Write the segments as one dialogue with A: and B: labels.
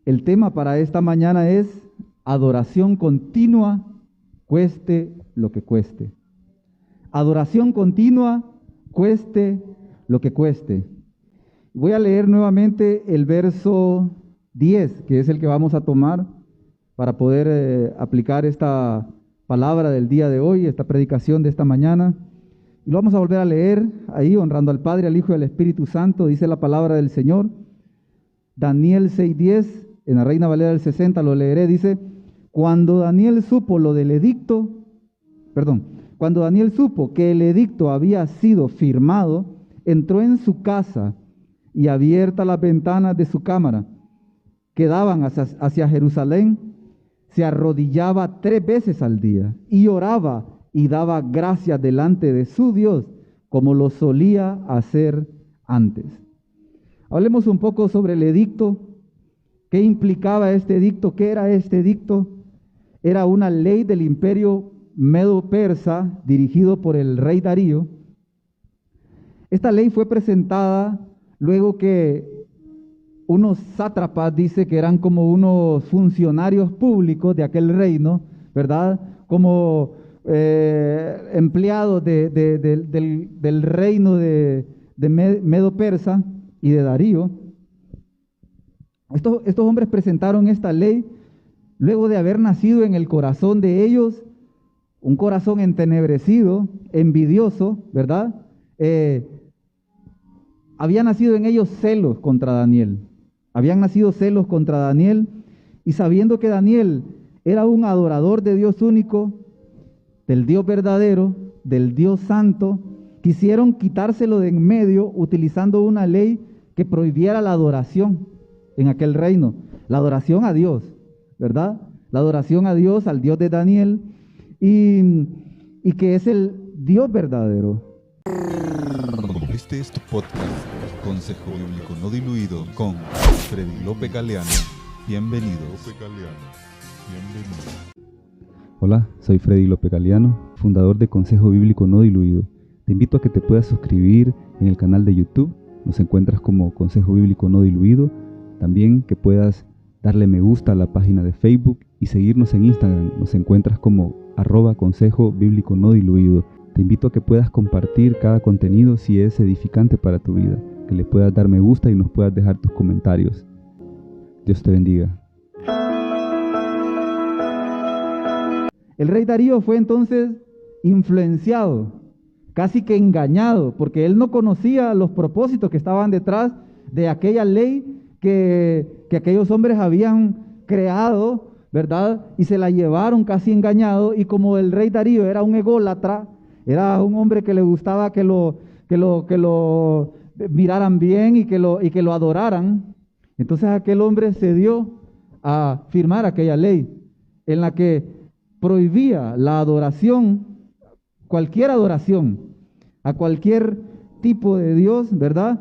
A: El tema para esta mañana es adoración continua, cueste lo que cueste. Adoración continua, cueste lo que cueste. Voy a leer nuevamente el verso 10, que es el que vamos a tomar para poder aplicar esta palabra del día de hoy, esta predicación de esta mañana. Y lo vamos a volver a leer ahí, honrando al Padre, al Hijo y al Espíritu Santo. Dice la palabra del Señor. Daniel 6:10, en la Reina Valera del 60 lo leeré, dice: cuando Daniel supo que el edicto había sido firmado, entró en su casa y abiertas las ventanas de su cámara, que daban hacia Jerusalén, se arrodillaba 3 veces al día y oraba y daba gracias delante de su Dios, como lo solía hacer antes. Hablemos un poco sobre el edicto. ¿Qué implicaba este edicto? ¿Qué era este edicto? Era una ley del imperio medo-persa dirigido por el rey Darío. Esta ley fue presentada luego que unos sátrapas, dice que eran como unos funcionarios públicos de aquel reino, ¿verdad? Como empleados del reino de Medo-Persa y de Darío. Estos hombres presentaron esta ley luego de haber nacido en el corazón de ellos un corazón entenebrecido, envidioso, ¿verdad? Había nacido en ellos celos contra Daniel. Habían nacido celos contra Daniel, y sabiendo que Daniel era un adorador de Dios único, del Dios verdadero, del Dios santo, quisieron quitárselo de en medio utilizando una ley que prohibiera la adoración en aquel reino. La adoración a Dios, ¿verdad? La adoración a Dios, al Dios de Daniel, y que es el Dios verdadero.
B: Este es tu podcast, Consejo Bíblico No Diluido, con Freddy López Galeano. Bienvenidos.
C: Hola, soy Freddy López Galeano, fundador de Consejo Bíblico No Diluido. Te invito a que te puedas suscribir en el canal de YouTube. Nos encuentras como Consejo Bíblico No Diluido. También que puedas darle me gusta a la página de Facebook y seguirnos en Instagram. Nos encuentras como @Consejo Bíblico No Diluido. Te invito a que puedas compartir cada contenido si es edificante para tu vida, que le puedas dar me gusta y nos puedas dejar tus comentarios. Dios te bendiga.
A: El rey Darío fue entonces influenciado, casi que engañado, porque él no conocía los propósitos que estaban detrás de aquella ley que aquellos hombres habían creado, ¿verdad? Y se la llevaron casi engañado, y como el rey Darío era un ególatra, era un hombre que le gustaba que lo miraran bien y que lo adoraran. Entonces aquel hombre se dio a firmar aquella ley en la que prohibía la adoración, cualquier adoración, a cualquier tipo de Dios, ¿verdad?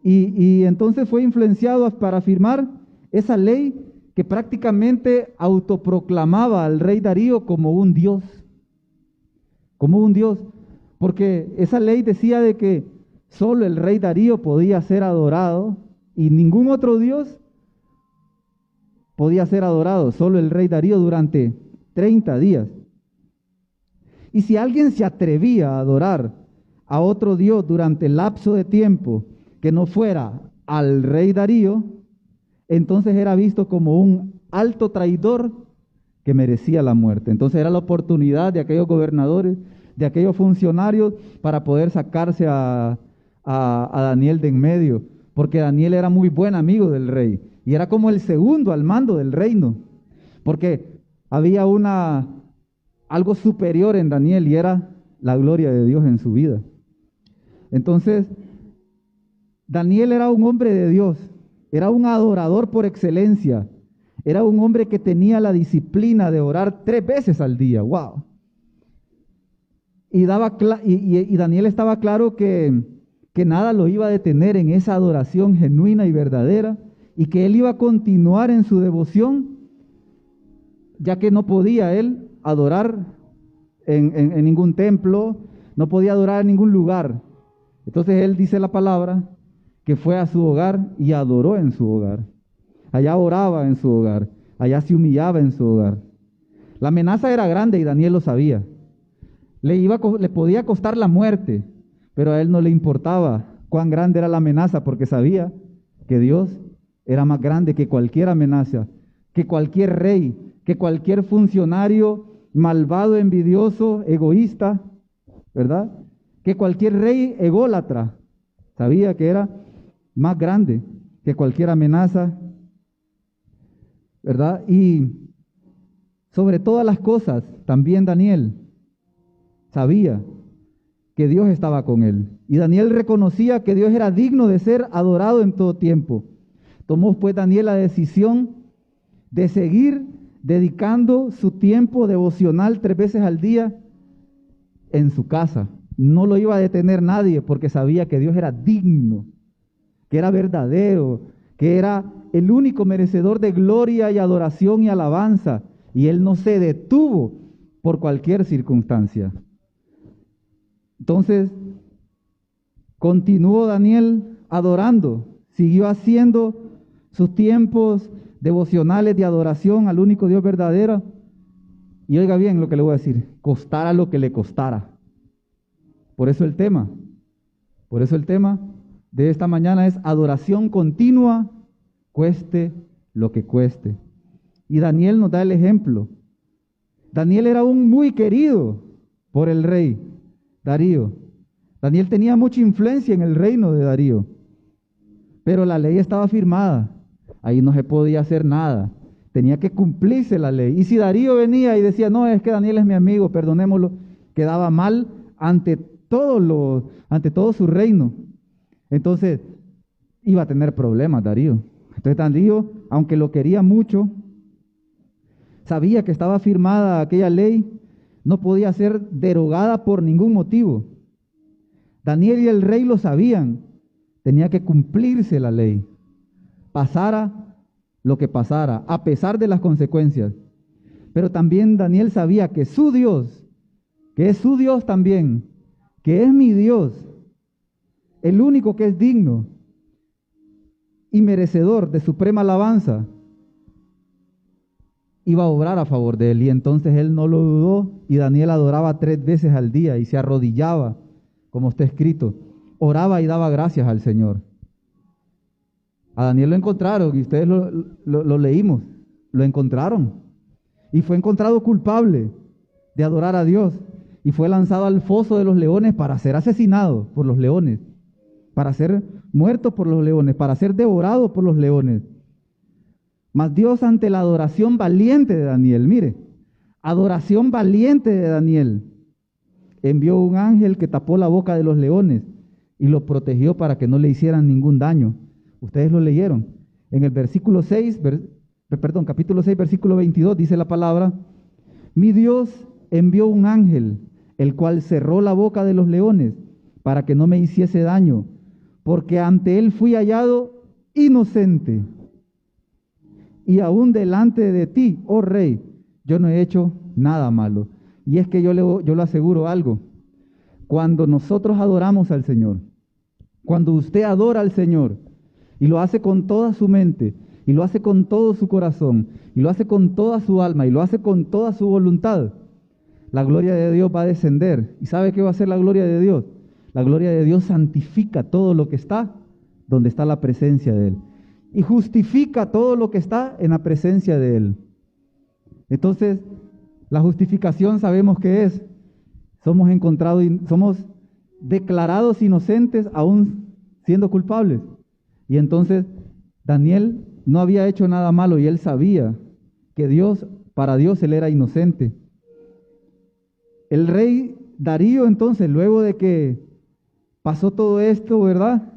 A: Y entonces fue influenciado para firmar esa ley que prácticamente autoproclamaba al rey Darío como un Dios, porque esa ley decía de que solo el rey Darío podía ser adorado y ningún otro Dios podía ser adorado, solo el rey Darío durante 30 días. Y si alguien se atrevía a adorar a otro Dios durante el lapso de tiempo que no fuera al rey Darío, entonces era visto como un alto traidor que merecía la muerte. Entonces era la oportunidad de aquellos gobernadores, de aquellos funcionarios, para poder sacarse a Daniel de en medio, porque Daniel era muy buen amigo del rey y era como el segundo al mando del reino, porque había algo superior en Daniel, y era la gloria de Dios en su vida. Entonces, Daniel era un hombre de Dios, era un adorador por excelencia, era un hombre que tenía la disciplina de orar 3 veces al día. ¡Wow! Y Daniel estaba claro que nada lo iba a detener en esa adoración genuina y verdadera, y que él iba a continuar en su devoción, ya que no podía él adorar en ningún templo, no podía adorar en ningún lugar. Entonces él dice la palabra que fue a su hogar y adoró en su hogar. allá oraba en su hogar, allá se humillaba en su hogar. La amenaza era grande y Daniel lo sabía. Le podía costar la muerte, pero a él no le importaba cuán grande era la amenaza, porque sabía que Dios era más grande que cualquier amenaza, que cualquier rey, que cualquier funcionario malvado, envidioso, egoísta, ¿verdad? Que cualquier rey ególatra. Sabía que era más grande que cualquier amenaza, ¿verdad? Y sobre todas las cosas, también Daniel sabía que Dios estaba con él. Y Daniel reconocía que Dios era digno de ser adorado en todo tiempo. Tomó pues Daniel la decisión de seguir dedicando su tiempo devocional 3 veces al día en su casa. No lo iba a detener nadie porque sabía que Dios era digno, que era verdadero, que era el único merecedor de gloria y adoración y alabanza. Y él no se detuvo por cualquier circunstancia. Entonces, continuó Daniel adorando, siguió haciendo sus tiempos devocionales de adoración al único Dios verdadero. Y oiga bien lo que le voy a decir, costara lo que le costara. Por eso el tema de esta mañana es adoración continua, cueste lo que cueste. Y Daniel nos da el ejemplo. Daniel era aún muy querido por el rey Darío. Daniel tenía mucha influencia en el reino de Darío, pero la ley estaba firmada. Ahí no se podía hacer nada. Tenía que cumplirse la ley. Y si Darío venía y decía, no, es que Daniel es mi amigo, perdonémoslo, quedaba mal ante todo su reino. Entonces, iba a tener problemas Darío. Entonces Darío, aunque lo quería mucho, sabía que estaba firmada aquella ley, no podía ser derogada por ningún motivo. Daniel y el rey lo sabían, tenía que cumplirse la ley, pasara lo que pasara, a pesar de las consecuencias. Pero también Daniel sabía que su Dios, que es su Dios también, que es mi Dios, el único que es digno y merecedor de suprema alabanza, iba a obrar a favor de él. Y entonces él no lo dudó y Daniel adoraba 3 veces al día y se arrodillaba, como está escrito, oraba y daba gracias al Señor. A Daniel lo encontraron y ustedes lo leímos, lo encontraron y fue encontrado culpable de adorar a Dios y fue lanzado al foso de los leones para ser asesinado por los leones, para ser muerto por los leones, para ser devorado por los leones. Mas Dios, ante la adoración valiente de Daniel, mire, adoración valiente de Daniel, envió un ángel que tapó la boca de los leones y lo protegió para que no le hicieran ningún daño. Ustedes lo leyeron. En el capítulo 6, versículo 22, dice la palabra, mi Dios envió un ángel, el cual cerró la boca de los leones para que no me hiciese daño, porque ante él fui hallado inocente. Y aún delante de ti, oh rey, yo no he hecho nada malo. Y es que yo le aseguro algo. Cuando nosotros adoramos al Señor, cuando usted adora al Señor y lo hace con toda su mente, y lo hace con todo su corazón, y lo hace con toda su alma, y lo hace con toda su voluntad, la gloria de Dios va a descender. ¿Y sabe qué va a hacer la gloria de Dios? La gloria de Dios santifica todo lo que está donde está la presencia de Él. Y justifica todo lo que está en la presencia de Él. Entonces, la justificación sabemos que es, somos declarados inocentes aún siendo culpables. Y entonces, Daniel no había hecho nada malo y él sabía que para Dios él era inocente. El rey Darío entonces, luego de que pasó todo esto, ¿verdad?,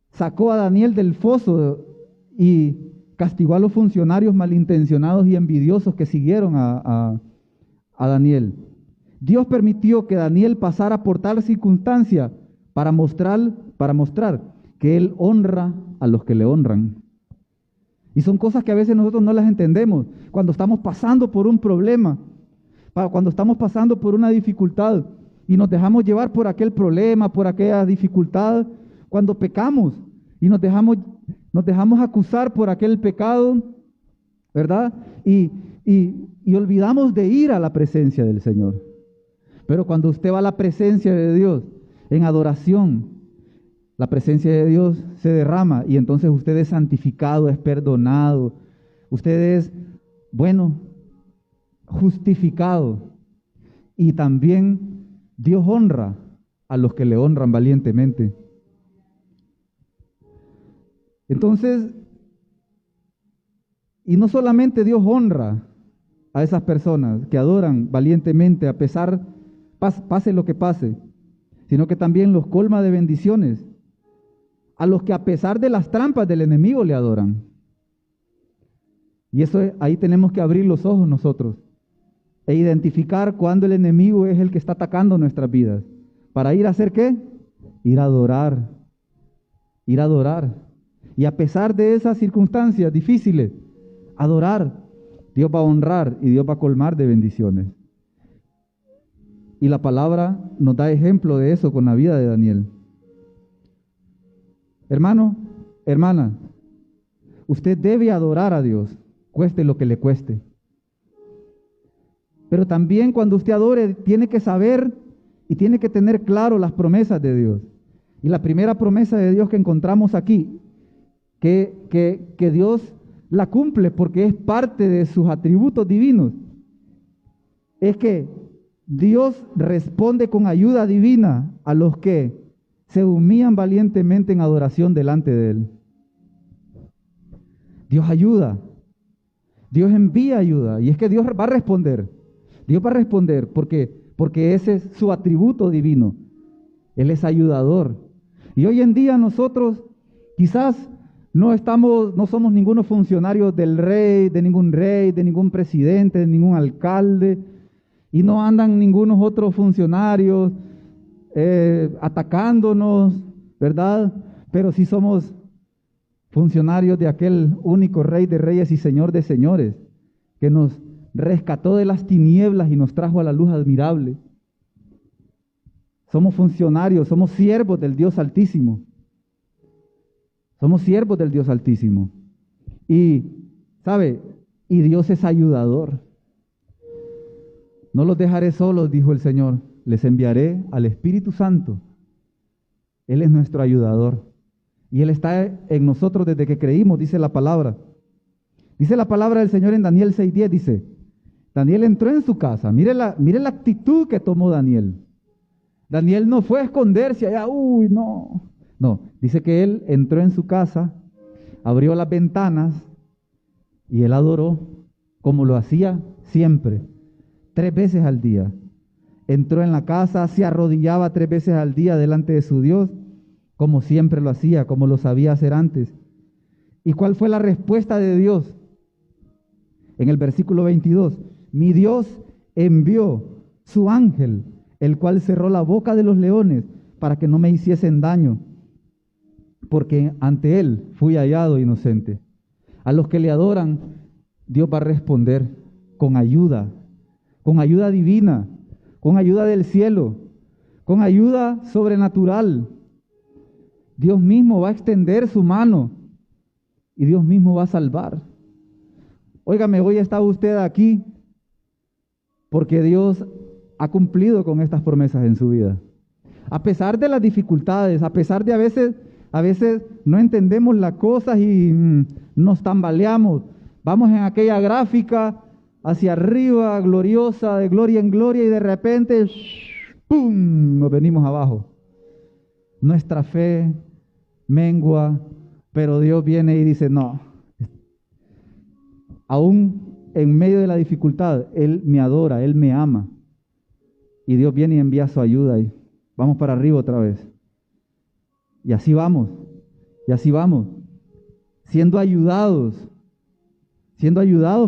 A: sacó a Daniel del foso y castigó a los funcionarios malintencionados y envidiosos que siguieron a Daniel. Dios permitió que Daniel pasara por tal circunstancia para mostrar que Él honra a los que le honran. Y son cosas que a veces nosotros no las entendemos. Cuando estamos pasando por un problema, cuando estamos pasando por una dificultad y nos dejamos llevar por aquel problema, por aquella dificultad, cuando pecamos y nos dejamos Nos dejamos acusar por aquel pecado, ¿verdad? Y olvidamos de ir a la presencia del Señor. Pero cuando usted va a la presencia de Dios en adoración, la presencia de Dios se derrama y entonces usted es santificado, es perdonado, usted es, justificado. Y también Dios honra a los que le honran valientemente. Entonces, y no solamente Dios honra a esas personas que adoran valientemente a pesar, pase lo que pase, sino que también los colma de bendiciones a los que a pesar de las trampas del enemigo le adoran. Y ahí tenemos que abrir los ojos nosotros e identificar cuándo el enemigo es el que está atacando nuestras vidas. ¿Para ir a hacer qué? Ir a adorar. Ir a adorar. Y a pesar de esas circunstancias difíciles, adorar. Dios va a honrar y Dios va a colmar de bendiciones. Y la palabra nos da ejemplo de eso con la vida de Daniel. Hermano, hermana, usted debe adorar a Dios, cueste lo que le cueste. Pero también cuando usted adore, tiene que saber y tiene que tener claro las promesas de Dios. Y la primera promesa de Dios que encontramos aquí, que Dios la cumple porque es parte de sus atributos divinos, es que Dios responde con ayuda divina a los que se humillan valientemente en adoración delante de Él. Dios ayuda, Dios envía ayuda, y es que Dios va a responder. Dios va a responder porque ese es su atributo divino. Él es ayudador. Y hoy en día nosotros quizás no somos ninguno funcionario del rey, de ningún presidente, de ningún alcalde, y no andan ningunos otros funcionarios atacándonos, ¿verdad? Pero sí somos funcionarios de aquel único Rey de Reyes y Señor de Señores, que nos rescató de las tinieblas y nos trajo a la luz admirable. Somos funcionarios, somos siervos del Dios Altísimo. Somos siervos del Dios Altísimo. Y, ¿sabe? Y Dios es ayudador. No los dejaré solos, dijo el Señor. Les enviaré al Espíritu Santo. Él es nuestro ayudador. Y Él está en nosotros desde que creímos, dice la palabra. Dice la palabra del Señor en Daniel 6:10, dice, Daniel entró en su casa. Mire la actitud que tomó Daniel. Daniel no fue a esconderse allá, no. No, dice que él entró en su casa, abrió las ventanas y él adoró como lo hacía siempre, 3 veces al día. Entró en la casa, se arrodillaba 3 veces al día delante de su Dios, como siempre lo hacía, como lo sabía hacer antes. ¿Y cuál fue la respuesta de Dios? En el versículo 22, mi Dios envió su ángel, el cual cerró la boca de los leones para que no me hiciesen daño, porque ante él fui hallado inocente. A los que le adoran, Dios va a responder con ayuda divina, con ayuda del cielo, con ayuda sobrenatural. Dios mismo va a extender su mano y Dios mismo va a salvar. Óigame, hoy está usted aquí porque Dios ha cumplido con estas promesas en su vida. A pesar de las dificultades, a pesar de a veces no entendemos las cosas y nos tambaleamos. Vamos en aquella gráfica hacia arriba, gloriosa, de gloria en gloria, y de repente, ¡pum!, nos venimos abajo. Nuestra fe mengua, pero Dios viene y dice, no. Aún en medio de la dificultad, Él me adora, Él me ama. Y Dios viene y envía su ayuda y vamos para arriba otra vez. Y así vamos, siendo ayudados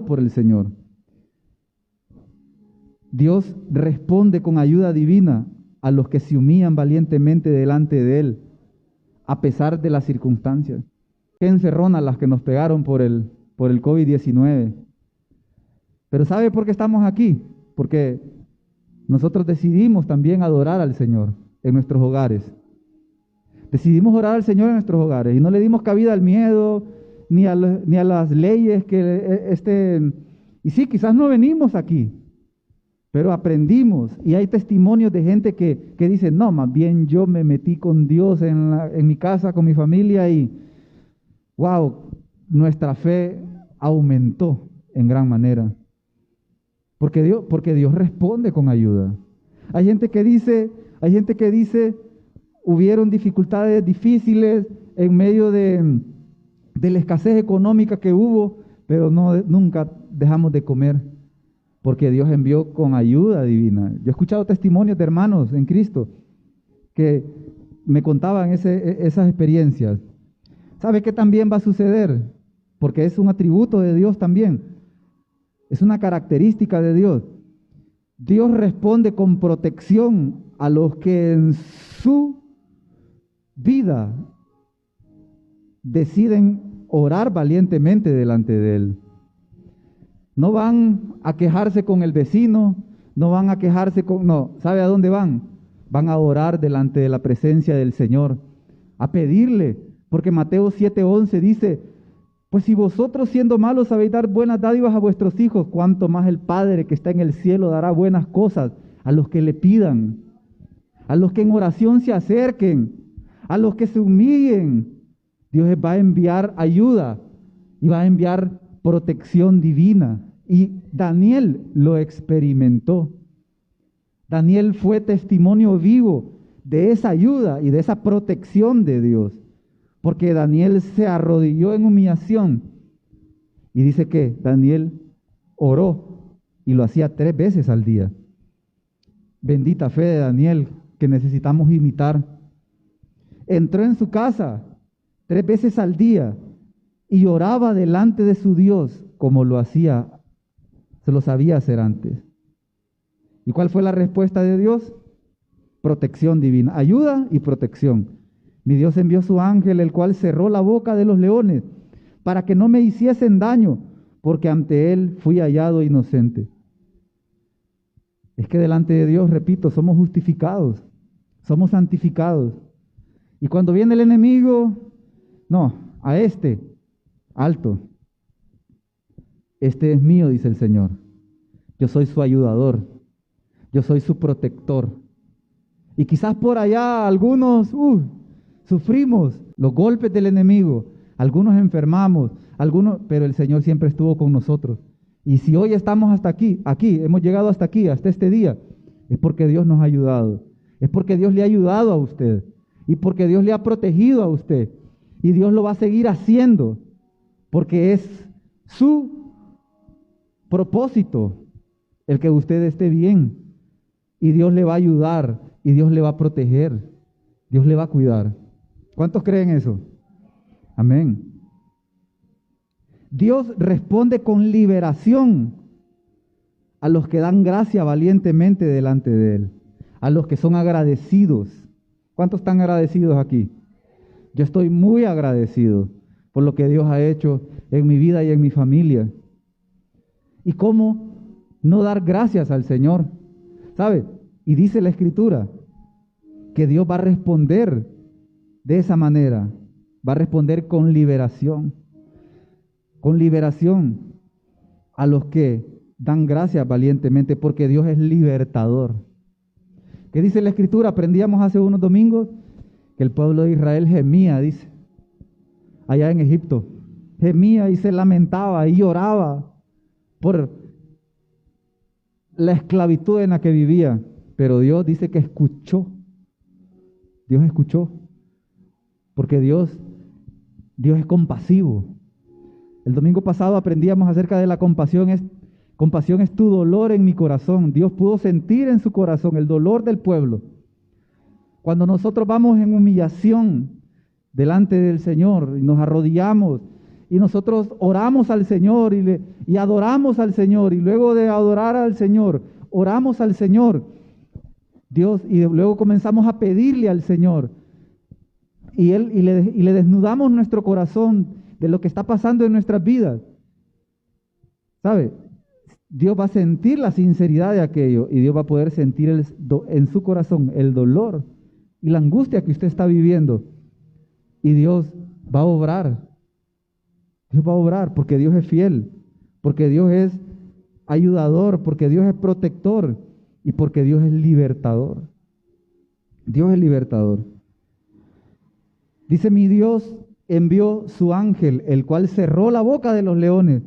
A: por el Señor. Dios responde con ayuda divina a los que se humillan valientemente delante de Él, a pesar de las circunstancias. Qué encerronas las que nos pegaron por el COVID-19. Pero ¿sabe por qué estamos aquí? Porque nosotros decidimos también adorar al Señor en nuestros hogares. Decidimos orar al Señor en nuestros hogares y no le dimos cabida al miedo ni a las leyes y sí, quizás no venimos aquí, pero aprendimos y hay testimonios de gente que dice, no, más bien yo me metí con Dios en mi casa, con mi familia y wow, nuestra fe aumentó en gran manera. Porque Dios responde con ayuda. Hay gente que dice, hubieron dificultades difíciles en medio de la escasez económica que hubo, pero nunca dejamos de comer, porque Dios envió con ayuda divina. Yo he escuchado testimonios de hermanos en Cristo que me contaban esas experiencias. ¿Sabe qué también va a suceder? Porque es un atributo de Dios también. Es una característica de Dios. Dios responde con protección a los que en su vida deciden orar valientemente delante de Él. No van a quejarse con el vecino, no van a quejarse no, ¿sabe a dónde van? Van a orar delante de la presencia del Señor, a pedirle, porque Mateo 7:11 dice, pues si vosotros siendo malos sabéis dar buenas dádivas a vuestros hijos, cuánto más el Padre que está en el cielo dará buenas cosas a los que le pidan, a los que en oración se acerquen, a los que se humillen. Dios va a enviar ayuda y va a enviar protección divina. Y Daniel lo experimentó. Daniel fue testimonio vivo de esa ayuda y de esa protección de Dios. Porque Daniel se arrodilló en humillación. Y dice que Daniel oró y lo hacía 3 veces al día. Bendita fe de Daniel que necesitamos imitar. Entró en su casa 3 veces al día y oraba delante de su Dios como se lo sabía hacer antes. ¿Y cuál fue la respuesta de Dios? Protección divina, ayuda y protección. Mi Dios envió su ángel, el cual cerró la boca de los leones para que no me hiciesen daño, porque ante él fui hallado inocente. Es que delante de Dios, repito, somos justificados, somos santificados. Y cuando viene el enemigo, no, alto. Este es mío, dice el Señor. Yo soy su ayudador. Yo soy su protector. Y quizás por allá algunos sufrimos los golpes del enemigo. Algunos enfermamos, pero el Señor siempre estuvo con nosotros. Y si hoy estamos hasta aquí, hemos llegado hasta aquí, hasta este día, es porque Dios nos ha ayudado. Es porque Dios le ha ayudado a usted. Y porque Dios le ha protegido a usted. Y Dios lo va a seguir haciendo. Porque es su propósito el que usted esté bien. Y Dios le va a ayudar. Y Dios le va a proteger. Dios le va a cuidar. ¿Cuántos creen eso? Amén. Dios responde con liberación a los que dan gracia valientemente delante de Él. A los que son agradecidos. ¿Cuántos están agradecidos aquí? Yo estoy muy agradecido por lo que Dios ha hecho en mi vida y en mi familia. ¿Y cómo no dar gracias al Señor? ¿Sabe? Y dice la Escritura que Dios va a responder de esa manera. Va a responder con liberación. Con liberación a los que dan gracias valientemente, porque Dios es libertador. ¿Qué dice la Escritura? Aprendíamos hace unos domingos que el pueblo de Israel gemía, dice, allá en Egipto. Gemía y se lamentaba y lloraba por la esclavitud en la que vivía. Pero Dios dice que escuchó. Dios escuchó. Porque Dios es compasivo. El domingo pasado aprendíamos acerca de la compasión. Compasión es tu dolor en mi corazón. Dios pudo sentir en su corazón el dolor del pueblo. Cuando nosotros vamos en humillación delante del Señor y nos arrodillamos y nosotros oramos al Señor y adoramos al Señor, y luego de adorar al Señor, oramos al Señor, Dios, y luego comenzamos a pedirle al Señor y le desnudamos nuestro corazón de lo que está pasando en nuestras vidas. ¿Sabe? Dios va a sentir la sinceridad de aquello y Dios va a poder sentir en su corazón el dolor y la angustia que usted está viviendo Y Dios va a obrar. Dios va a obrar porque Dios es fiel, porque Dios es ayudador, porque Dios es protector y porque Dios es libertador. Dios es libertador. Dice: mi Dios envió su ángel, el cual cerró la boca de los leones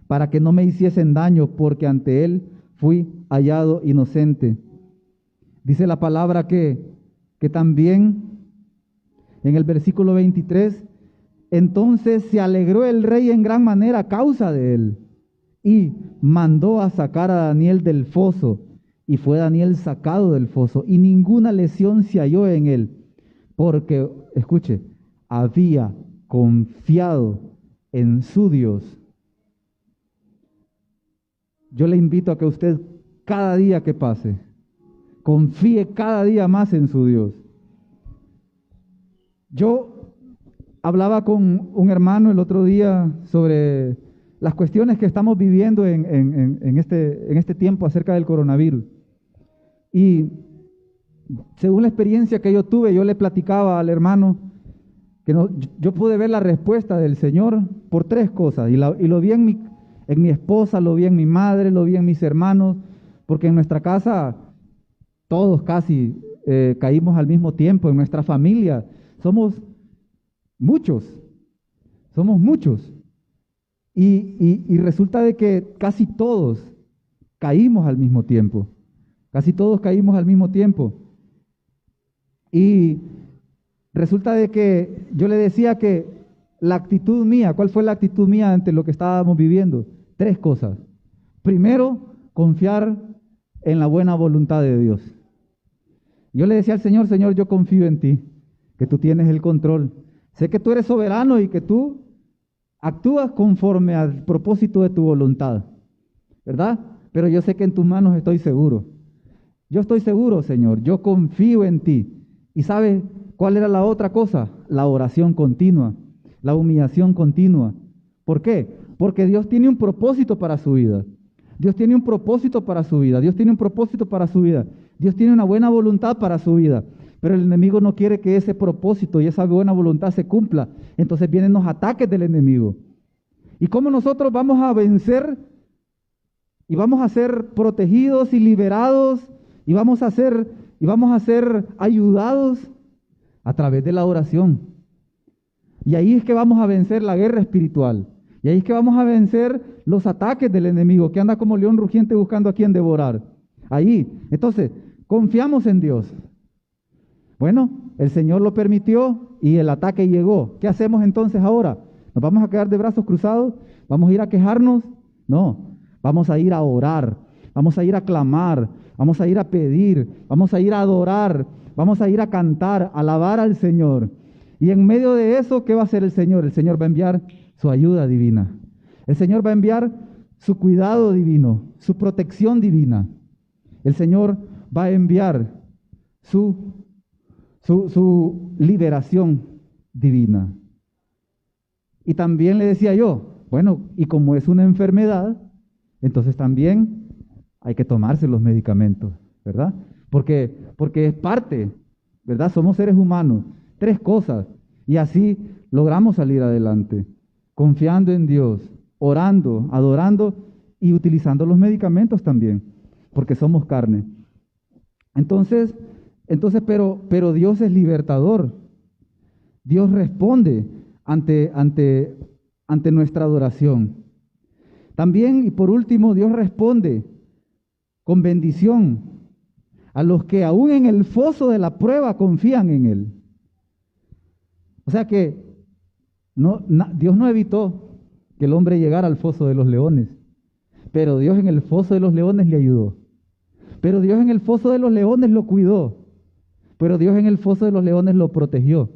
A: para que no me hiciesen daño, porque ante él fui hallado inocente. Dice la palabra que también en el versículo 23, entonces se alegró el rey en gran manera a causa de él y mandó a sacar a Daniel del foso, y fue Daniel sacado del foso y ninguna lesión se halló en él, porque, escuche, había confiado en su Dios. Yo le invito a que usted cada día que pase, confíe cada día más en su Dios. Yo hablaba con un hermano el otro día sobre las cuestiones que estamos viviendo en este tiempo acerca del coronavirus. Y según la experiencia que yo tuve, yo le platicaba al hermano que yo pude ver la respuesta del Señor por tres cosas. Y lo vi en mi esposa, lo vi en mi madre, lo vi en mis hermanos, porque en nuestra casa todos casi caímos al mismo tiempo. En nuestra familia somos muchos. Y resulta de que casi todos caímos al mismo tiempo. Y resulta de que yo le decía que la actitud mía, ¿cuál fue la actitud mía ante lo que estábamos viviendo? Tres cosas. Primero, confiar en la buena voluntad de Dios. Yo le decía al Señor: Señor, yo confío en ti, que tú tienes el control. Sé que tú eres soberano y que tú actúas conforme al propósito de tu voluntad, ¿verdad? Pero yo sé que en tus manos estoy seguro. Yo estoy seguro, Señor, yo confío en ti. ¿Y sabes cuál era la otra cosa? La oración continua, la humillación continua. ¿Por qué? Porque Dios tiene un propósito para su vida. Dios tiene un propósito para su vida. Dios tiene un propósito para su vida. Dios tiene una buena voluntad para su vida. Pero el enemigo no quiere que ese propósito y esa buena voluntad se cumpla. Entonces vienen los ataques del enemigo. ¿Y cómo nosotros vamos a vencer y vamos a ser protegidos y liberados y vamos a ser ayudados? A través de la oración. Y ahí es que vamos a vencer la guerra espiritual. Y ahí es que vamos a vencer los ataques del enemigo que anda como león rugiente buscando a quien devorar. Ahí. Entonces, confiamos en Dios. Bueno, el Señor lo permitió y el ataque llegó. ¿Qué hacemos entonces ahora? ¿Nos vamos a quedar de brazos cruzados? ¿Vamos a ir a quejarnos? No. Vamos a ir a orar. Vamos a ir a clamar. Vamos a ir a pedir. Vamos a ir a adorar. Vamos a ir a cantar, a alabar al Señor. Y en medio de eso, ¿qué va a hacer el Señor? El Señor va a enviar su ayuda divina. El Señor va a enviar su cuidado divino, su protección divina. El Señor va a enviar su liberación divina. Y también le decía yo, bueno, y como es una enfermedad, entonces también hay que tomarse los medicamentos, ¿verdad? Porque es parte, ¿verdad? Somos seres humanos. Tres cosas. Y así logramos salir adelante. Confiando en Dios, orando, adorando y utilizando los medicamentos también. Porque somos carne. Entonces, pero Dios es libertador. Dios responde ante nuestra adoración. También, y por último, Dios responde con bendición a los que aún en el foso de la prueba confían en Él. O sea que Dios no evitó que el hombre llegara al foso de los leones, pero Dios en el foso de los leones le ayudó. Pero Dios en el foso de los leones lo cuidó. Pero Dios en el foso de los leones lo protegió.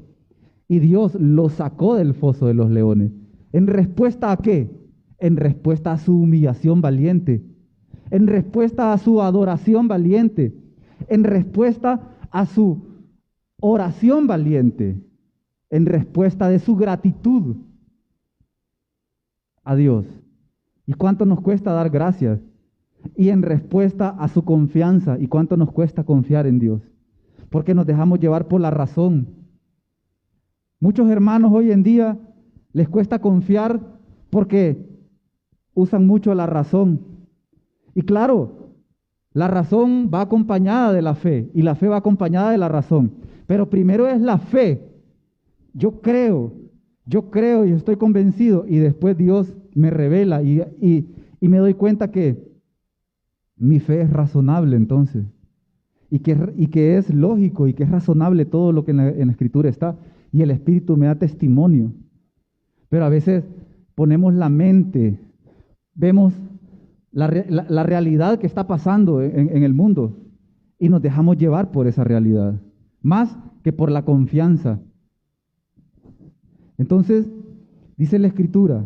A: Y Dios lo sacó del foso de los leones. ¿En respuesta a qué? En respuesta a su humillación valiente. En respuesta a su adoración valiente. En respuesta a su oración valiente. En respuesta de su gratitud a Dios. ¿Y cuánto nos cuesta dar gracias? Y en respuesta a su confianza. ¿Y cuánto nos cuesta confiar en Dios? Porque nos dejamos llevar por la razón. Muchos hermanos hoy en día les cuesta confiar porque usan mucho la razón. Y claro, la razón va acompañada de la fe y la fe va acompañada de la razón. Pero primero es la fe. Yo creo y estoy convencido, y después Dios me revela y me doy cuenta que mi fe es razonable entonces, y que es lógico y que es razonable todo lo que en la Escritura está, y el Espíritu me da testimonio. Pero a veces ponemos la mente, vemos la realidad que está pasando en el mundo y nos dejamos llevar por esa realidad, más que por la confianza. Entonces, dice la Escritura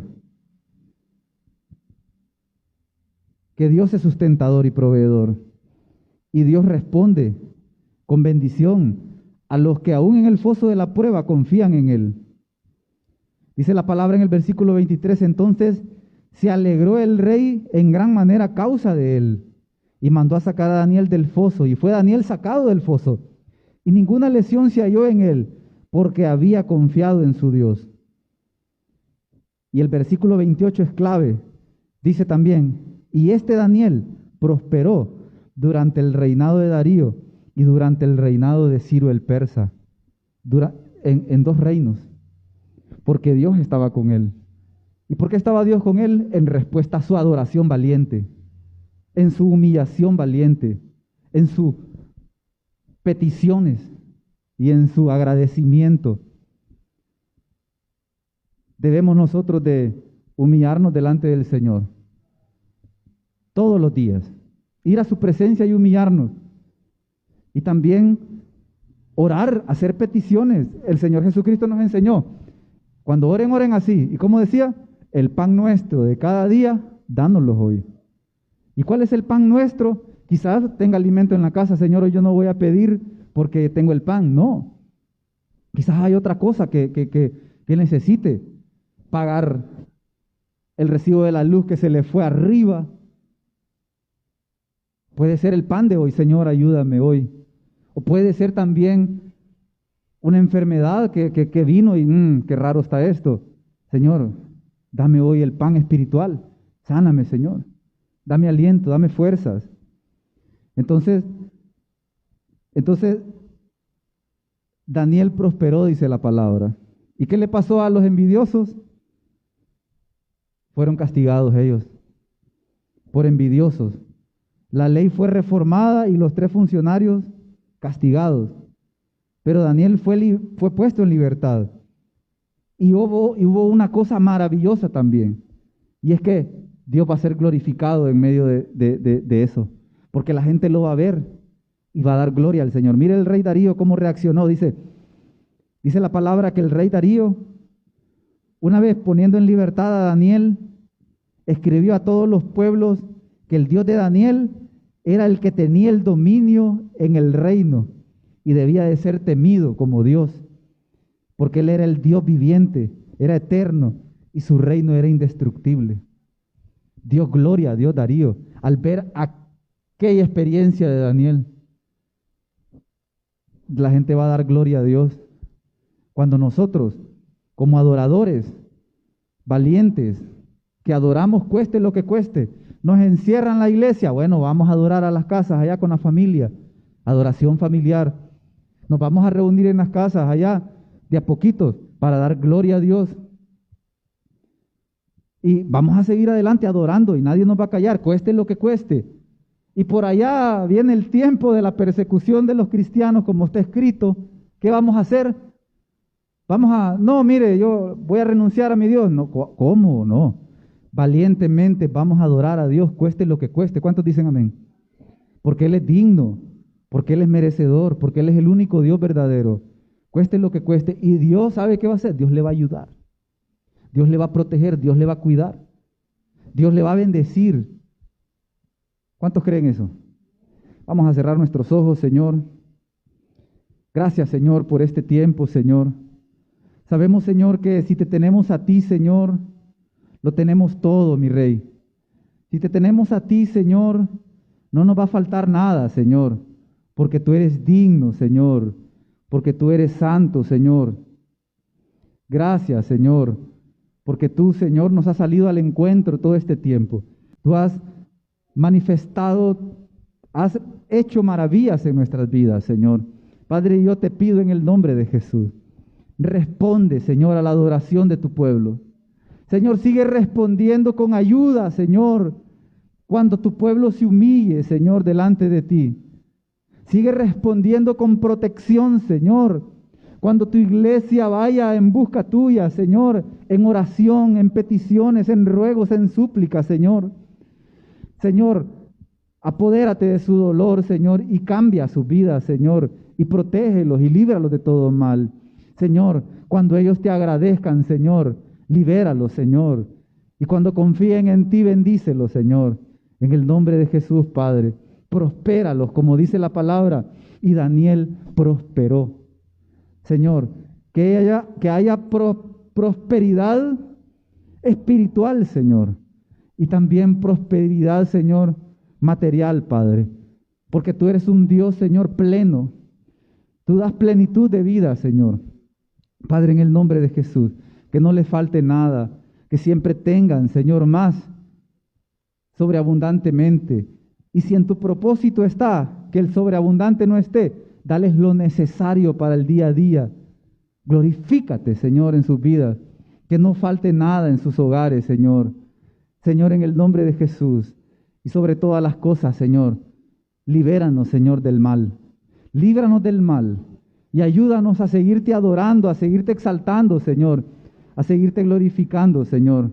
A: que Dios es sustentador y proveedor, y Dios responde con bendición a los que aún en el foso de la prueba confían en Él. Dice la palabra en el versículo 23, entonces se alegró el rey en gran manera a causa de él, y mandó a sacar a Daniel del foso, y fue Daniel sacado del foso, y ninguna lesión se halló en él, porque había confiado en su Dios. Y el versículo 28 es clave, dice también, y este Daniel prosperó durante el reinado de Darío y durante el reinado de Ciro el persa, en 2 reinos, porque Dios estaba con él. ¿Y por qué estaba Dios con él? En respuesta a su adoración valiente, en su humillación valiente, en sus peticiones y en su agradecimiento. Debemos nosotros de humillarnos delante del Señor todos los días, ir a su presencia y humillarnos. Y también orar, hacer peticiones. El Señor Jesucristo nos enseñó, cuando oren, oren así. ¿Y cómo decía? El pan nuestro de cada día, dánoslo hoy. ¿Y cuál es el pan nuestro? Quizás tenga alimento en la casa, Señor, hoy yo no voy a pedir porque tengo el pan. No. Quizás hay otra cosa que necesite pagar el recibo de la luz que se le fue arriba. Puede ser el pan de hoy, Señor, ayúdame hoy. O puede ser también una enfermedad que vino y qué raro está esto. Señor, dame hoy el pan espiritual. Sáname, Señor. Dame aliento, dame fuerzas. Entonces, Daniel prosperó, dice la palabra. ¿Y qué le pasó a los envidiosos? Fueron castigados ellos por envidiosos. La ley fue reformada y los 3 funcionarios castigados. Pero Daniel fue puesto en libertad. Y hubo una cosa maravillosa también. Y es que Dios va a ser glorificado en medio de eso. Porque la gente lo va a ver y va a dar gloria al Señor. Mire el rey Darío cómo reaccionó. Dice la palabra que el rey Darío, una vez poniendo en libertad a Daniel, escribió a todos los pueblos que el Dios de Daniel era el que tenía el dominio en el reino y debía de ser temido como Dios, porque Él era el Dios viviente, era eterno y su reino era indestructible. Dio gloria a Dios Darío al ver aquella experiencia de Daniel. La gente va a dar gloria a Dios cuando nosotros, como adoradores valientes, que adoramos cueste lo que cueste, nos encierran la iglesia. Bueno, vamos a adorar a las casas allá con la familia, adoración familiar. Nos vamos a reunir en las casas allá de a poquitos para dar gloria a Dios. Y vamos a seguir adelante adorando y nadie nos va a callar, cueste lo que cueste. Y por allá viene el tiempo de la persecución de los cristianos, como está escrito. ¿Qué vamos a hacer? No, mire, yo voy a renunciar a mi Dios. No, ¿cómo? No. Valientemente vamos a adorar a Dios, cueste lo que cueste. ¿Cuántos dicen amén? Porque Él es digno, porque Él es merecedor, porque Él es el único Dios verdadero. Cueste lo que cueste. Y Dios sabe qué va a hacer. Dios le va a ayudar. Dios le va a proteger, Dios le va a cuidar. Dios le va a bendecir. ¿Cuántos creen eso? Vamos a cerrar nuestros ojos, Señor. Gracias, Señor, por este tiempo, Señor. Sabemos, Señor, que si te tenemos a ti, Señor, lo tenemos todo, mi Rey. Si te tenemos a ti, Señor, no nos va a faltar nada, Señor, porque tú eres digno, Señor, porque tú eres santo, Señor. Gracias, Señor, porque tú, Señor, nos has salido al encuentro todo este tiempo. Tú has manifestado, has hecho maravillas en nuestras vidas, Señor. Padre, yo te pido en el nombre de Jesús, responde, Señor, a la adoración de tu pueblo. Señor, sigue respondiendo con ayuda, Señor, cuando tu pueblo se humille, Señor, delante de ti. Sigue respondiendo con protección, Señor, cuando tu iglesia vaya en busca tuya, Señor, en oración, en peticiones, en ruegos, en súplicas, Señor. Señor, apodérate de su dolor, Señor, y cambia su vida, Señor, y protégelos y líbralos de todo mal. Señor, cuando ellos te agradezcan, Señor, libéralos, Señor. Y cuando confíen en ti, bendícelos, Señor. En el nombre de Jesús, Padre, prospéralos, como dice la palabra. Y Daniel prosperó. Señor, que haya prosperidad espiritual, Señor. Y también prosperidad, Señor, material, Padre. Porque tú eres un Dios, Señor, pleno. Tú das plenitud de vida, Señor. Padre, en el nombre de Jesús, que no les falte nada, que siempre tengan, Señor, más sobreabundantemente. Y si en tu propósito está que el sobreabundante no esté, dales lo necesario para el día a día. Glorifícate, Señor, en sus vidas. Que no falte nada en sus hogares, Señor. Señor, en el nombre de Jesús. Y sobre todas las cosas, Señor, libéranos, Señor, del mal. Líbranos del mal. Y ayúdanos a seguirte adorando, a seguirte exaltando, Señor. A seguirte glorificando, Señor.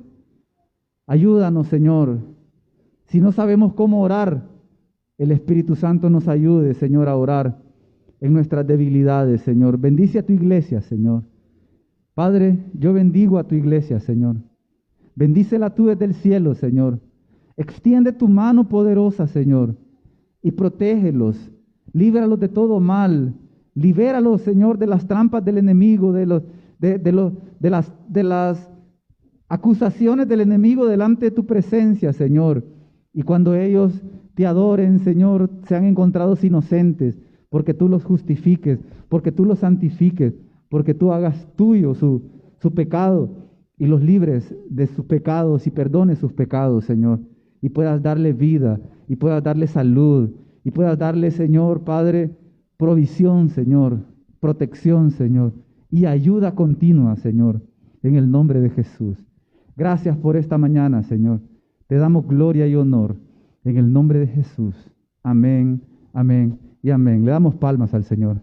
A: Ayúdanos, Señor. Si no sabemos cómo orar, el Espíritu Santo nos ayude, Señor, a orar en nuestras debilidades, Señor. Bendice a tu iglesia, Señor. Padre, yo bendigo a tu iglesia, Señor. Bendícela tú desde el cielo, Señor. Extiende tu mano poderosa, Señor, y protégelos. Líbralos de todo mal. Libéralos, Señor, de las trampas del enemigo, de las acusaciones del enemigo delante de tu presencia, Señor. Y cuando ellos te adoren, Señor, sean encontrados inocentes, porque tú los justifiques, porque tú los santifiques, porque tú hagas tuyo su pecado y los libres de sus pecados y perdones sus pecados, Señor. Y puedas darle vida, y puedas darle salud, y puedas darle, Señor, Padre, provisión, Señor, protección, Señor, y ayuda continua, Señor, en el nombre de Jesús. Gracias por esta mañana, Señor. Te damos gloria y honor en el nombre de Jesús. Amén, amén y amén. Le damos palmas al Señor.